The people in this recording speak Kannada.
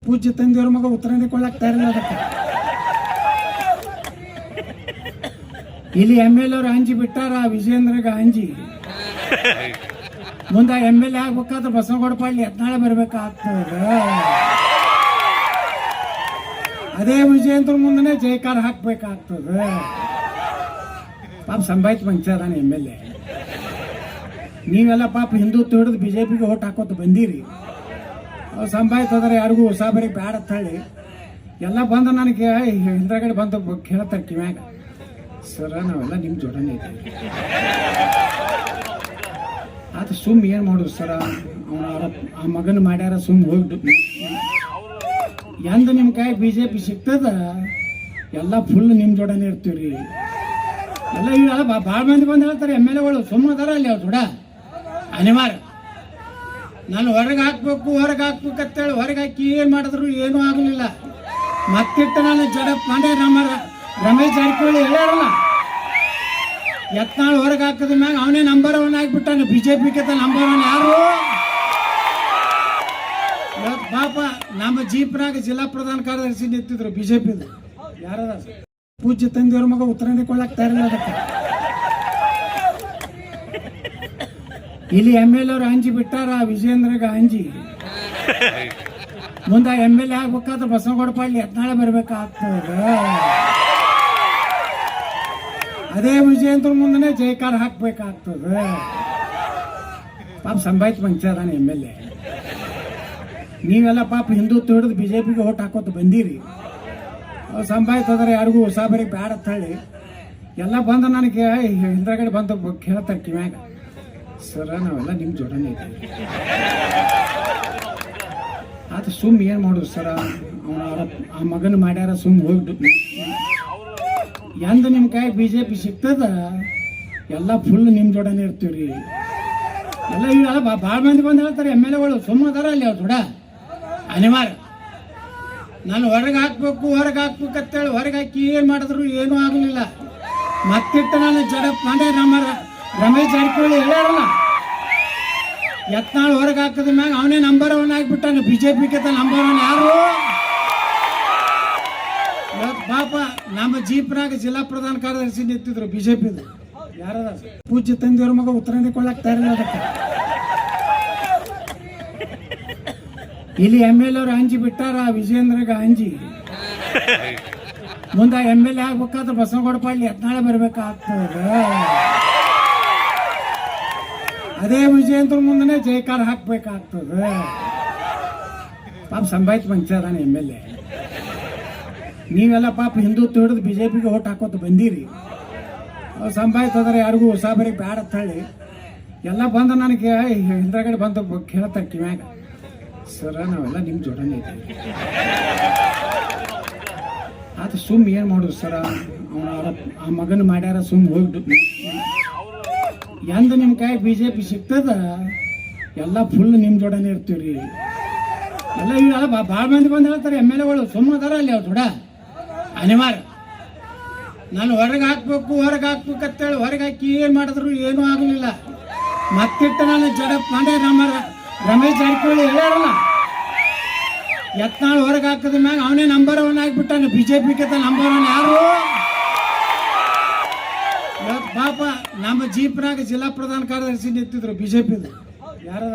ಪೂಜ್ಯ ತಂದೆಯವ್ರ ಮಗ ಉತ್ತರನೇ ಕೊಳ್ಳಾಗ್ತಾ ಇರಲಿಲ್ಲ ಅದಕ್ಕೆ. ಇಲ್ಲಿ MLA ಅವ್ರು ಅಂಜಿ ಬಿಟ್ಟಾರ, ವಿಜೇಂದ್ರಗ ಅಂಜಿ ಮುಂದೆ MLA ಆಗ್ಬೇಕಾದ್ರೆ ಬಸವನಗೌಡ ಪಾಳ್ಯ ಯತ್ನಾಳ ಬರ್ಬೇಕಾಗ್ತದ. ಅದೇ ವಿಜೇಂದ್ರ ಮುಂದೆ ಜಯಕಾರ ಹಾಕ್ಬೇಕಾಗ್ತದ. ಪಾಪ ಸಂಭಾಯ್ತು ಮನುಷ್ಯ ಅದಾನೆ MLA. ನೀವೆಲ್ಲ ಪಾಪ ಹಿಂದುತ್ವ ಹಿಡಿದು BJPಗೆ ಓಟ್ ಹಾಕೋತ ಬಂದಿರಿ. ಅವ್ರು ಸಂಭಾಯ್ತಂದ್ರೆ ಯಾರಿಗೂ ಹೊಸಾಬರಿ ಬ್ಯಾಡ ಅಂತ ಹೇಳಿ ಎಲ್ಲ ಬಂದು ನನಗೆ ಹಿಂದ್ರಗಡೆ ಬಂದು ಕೇಳ್ತಾರೆ ಕಿವ್ಯಾಗ, ಸರ ನಾವೆಲ್ಲ ನಿಮ್ಮ ಜೋಡನೆ ಇದ್ದೀವಿ. ಆತ ಸುಮ್ ಏನು ಮಾಡೋದು ಸರ, ಅವನ ಆ ಮಗನ ಮಾಡ್ಯಾರ ಸುಮ್ ಹೋಗಿ ಎಂದ ನಿಮ್ಮ ಕೈ BJP ಸಿಗ್ತದ ಎಲ್ಲ ಫುಲ್ ನಿಮ್ಮ ಜೋಡನೆ ಇರ್ತೀವ್ರಿ. ಎಲ್ಲ ಇವೆಲ್ಲ ಭಾಳ ಮಂದಿ ಬಂದು ಹೇಳ್ತಾರೆ MLAಗಳು ಸುಮ್ಮನೆ ಅದಾರ ಅಲ್ಲಿ ಅವ್ರು ಜೋಡ ಅನಿವಾರ್ಯ. ನಾನು ಹೊರಗೆ ಹಾಕ್ಬೇಕಂತೇಳಿ ಹೊರಗೆ ಹಾಕಿ ಏನು ಮಾಡಿದ್ರು ಏನೂ ಆಗಲಿಲ್ಲ. ಮತ್ತಿಟ್ಟು ನಾನು ಜಡಪ್ ಮಾಡೇ ರಮೇಶ್ ಜಾರಕಿಹೊಳಿ ಹೇಳ್ಯಾರಲ್ಲ, ಯತ್ನಾಳ್ ಹೊರಗೆ ಹಾಕಿದ ಮ್ಯಾಗ ಅವನೇ ನಂಬರ್ 1 ಆಗಿಬಿಟ್ಟಾನೆ. BJPಗೆ ನಂಬರ್ 1 ಯಾರು? ಇವತ್ತು ಪಾಪ ನಮ್ಮ ಜೀಪ್ನಾಗ ಜಿಲ್ಲಾ ಪ್ರಧಾನ ಕಾರ್ಯದರ್ಶಿ ನಿಂತಿದ್ರು BJPದು. ಯಾರದ ಪೂಜ್ಯ ತಂದೆಯವ್ರ ಮಗ ಉತ್ತರನೇ ಕೊಳ್ಳಾಗ್ತಾ ಇರಲಿಲ್ಲ ಅದಕ್ಕೆ. ಇಲ್ಲಿ MLA ಅವ್ರು ಅಂಜಿ ಬಿಟ್ಟಾರ, ವಿಜೇಂದ್ರಗ ಅಂಜಿ ಮುಂದೆ MLA ಆಗ್ಬೇಕಾದ್ರೆ ಬಸವನಗೌಡ ಪಾಳ್ಯ ಯತ್ನಾಳ ಬರ್ಬೇಕಾಗ್ತದ. ಅದೇ ವಿಜೇಂದ್ರ ಮುಂದೆ ಜಯಕಾರ ಹಾಕ್ಬೇಕಾಗ್ತದ. ಪಾಪ ಸಂಭಾಯ್ತು ಮನುಷ್ಯ ಅದಾನೆ MLA. ನೀವೆಲ್ಲ ಪಾಪ ಹಿಂದುತ್ವ ಹಿಡಿದು BJPಗೆ ಓಟ್ ಹಾಕೋತ ಬಂದಿರಿ. ಅವ್ರು ಸಂಭಾಯ್ತಂದ್ರೆ ಯಾರಿಗೂ ಹೊಸಾಬರಿ ಬ್ಯಾಡ ಅಂತ ಹೇಳಿ ಎಲ್ಲ ಬಂದು ನನಗೆ ಹಿಂದ್ರಗಡೆ ಬಂದು ಕೇಳ್ತಾರೆ ಕಿವ್ಯಾಗ, ಸರ ನಾವೆಲ್ಲ ನಿಮ್ಮ ಜೋಡನೆ ಇದ್ದೀವಿ. ಆತ ಸುಮ್ ಏನು ಮಾಡೋದು ಸರ, ಅವನ ಆ ಮಗನ ಮಾಡ್ಯಾರ ಸುಮ್ ಹೋಗಿ ಎಂದ ನಿಮ್ಮ ಕೈ BJP ಸಿಗ್ತದ ಎಲ್ಲ ಫುಲ್ ನಿಮ್ಮ ಜೋಡನೆ ಇರ್ತೀವ್ರಿ. ಎಲ್ಲ ಇವೆಲ್ಲ ಭಾಳ ಮಂದಿ ಬಂದು ಹೇಳ್ತಾರೆ MLAಗಳು ಸುಮ್ಮನೆ ಅದಾರ ಅಲ್ಲಿ ಅವ್ರು ಜೋಡ ಅನಿವಾರ್ಯ. ನಾನು ಹೊರಗೆ ಹಾಕ್ಬೇಕಂತೇಳಿ ಹೊರಗೆ ಹಾಕಿ ಏನು ಮಾಡಿದ್ರು ಏನೂ ಆಗಲಿಲ್ಲ. ಮತ್ತಿಟ್ಟು ನಾನು ಜಡಪ್ ಮಾಡೇ ರಮೇಶ್ ಜಾರಕಿಹೊಳಿ ಹೇಳ್ಯಾರಲ್ಲ, ಯತ್ನಾಳ್ ಹೊರಗೆ ಹಾಕಿದ ಮ್ಯಾಗ ಅವನೇ ನಂಬರ್ 1 ಆಗಿಬಿಟ್ಟಾನೆ. BJPಗೆ ನಂಬರ್ 1 ಯಾರು? ಇವತ್ತು ಪಾಪ ನಮ್ಮ ಜೀಪ್ನಾಗ ಜಿಲ್ಲಾ ಪ್ರಧಾನ ಕಾರ್ಯದರ್ಶಿ ನಿಂತಿದ್ರು BJPದು. ಯಾರದ ಪೂಜ್ಯ ತಂದೆಯವ್ರ ಮಗ ಉತ್ತರನೇ ಕೊಳ್ಳಾಗ್ತಾ ಇರಲಿಲ್ಲ ಅದಕ್ಕೆ. ಇಲ್ಲಿ MLA ಅವ್ರು ಅಂಜಿ ಬಿಟ್ಟಾರ, ವಿಜೇಂದ್ರಗ ಅಂಜಿ ಮುಂದೆ MLA ಆಗ್ಬೇಕಾದ್ರೆ ಬಸವನಗೌಡ ಪಾಳ್ಯ ಯತ್ನಾಳ ಬರ್ಬೇಕಾಗ್ತದ. ಅದೇ ವಿಜೇಂದ್ರ ಮುಂದೆ ಜಯಕಾರ ಹಾಕ್ಬೇಕಾಗ್ತದ. ಪಾಪ ಸಂಭಾಯ್ತು ಮನುಷ್ಯ ಅದಾನೆ MLA. ನೀವೆಲ್ಲ ಪಾಪ ಹಿಂದುತ್ವ ಹಿಡಿದು BJPಗೆ ಓಟ್ ಹಾಕೋತ ಬಂದಿರಿ. ಅವ್ರು ಸಂಭಾಯ್ತಂದ್ರೆ ಯಾರಿಗೂ ಹೊಸಾಬರಿ ಬ್ಯಾಡ ಅಂತ ಹೇಳಿ ಎಲ್ಲ ಬಂದು ನನಗೆ ಹಿಂದ್ರಗಡೆ ಬಂದು ಕೇಳ್ತಾರೆ ಕಿವ್ಯಾಗ, ಸರ ನಾವೆಲ್ಲ ನಿಮ್ಮ ಜೋಡನೆ ಇದ್ದೀವಿ. ಆತ ಸುಮ್ ಏನು ಮಾಡೋದು ಸರ, ಅವನ ಆ ಮಗನ ಮಾಡ್ಯಾರ ಸುಮ್ ಹೋಗಿ ಎಂದ ನಿಮ್ಮ ಕೈ BJP ಸಿಗ್ತದ ಎಲ್ಲ ಫುಲ್ ನಿಮ್ಮ ಜೋಡನೆ ಇರ್ತೀವ್ರಿ. ಎಲ್ಲ ಇವೆಲ್ಲ ಭಾಳ ಮಂದಿ ಬಂದು ಹೇಳ್ತಾರೆ MLAಗಳು ಸುಮ್ಮನೆ ಅದಾರ ಅಲ್ಲಿ ಅವ್ರು ಜೋಡ ಅನಿವಾರ್ಯ. ನಾನು ಹೊರಗೆ ಹಾಕ್ಬೇಕಂತೇಳಿ ಹೊರಗೆ ಹಾಕಿ ಏನು ಮಾಡಿದ್ರು ಏನೂ ಆಗಲಿಲ್ಲ. ಮತ್ತಿಟ್ಟು ನಾನು ಜಡಪ್ ಮಾಡೇ ರಮೇಶ್ ಜಾರಕಿಹೊಳಿ ಹೇಳ್ಯಾರಲ್ಲ, ಯತ್ನಾಳ್ ಹೊರಗೆ ಹಾಕಿದ ಮ್ಯಾಗ ಅವನೇ ನಂಬರ್ 1 ಆಗಿಬಿಟ್ಟಾನೆ. BJPಗೆ ನಂಬರ್ 1 ಯಾರು? ಇವತ್ತು ಪಾಪ ನಮ್ಮ ಜೀಪ್ನಾಗ ಜಿಲ್ಲಾ ಪ್ರಧಾನ ಕಾರ್ಯದರ್ಶಿ ನಿಂತಿದ್ರು BJPದು. ಯಾರದ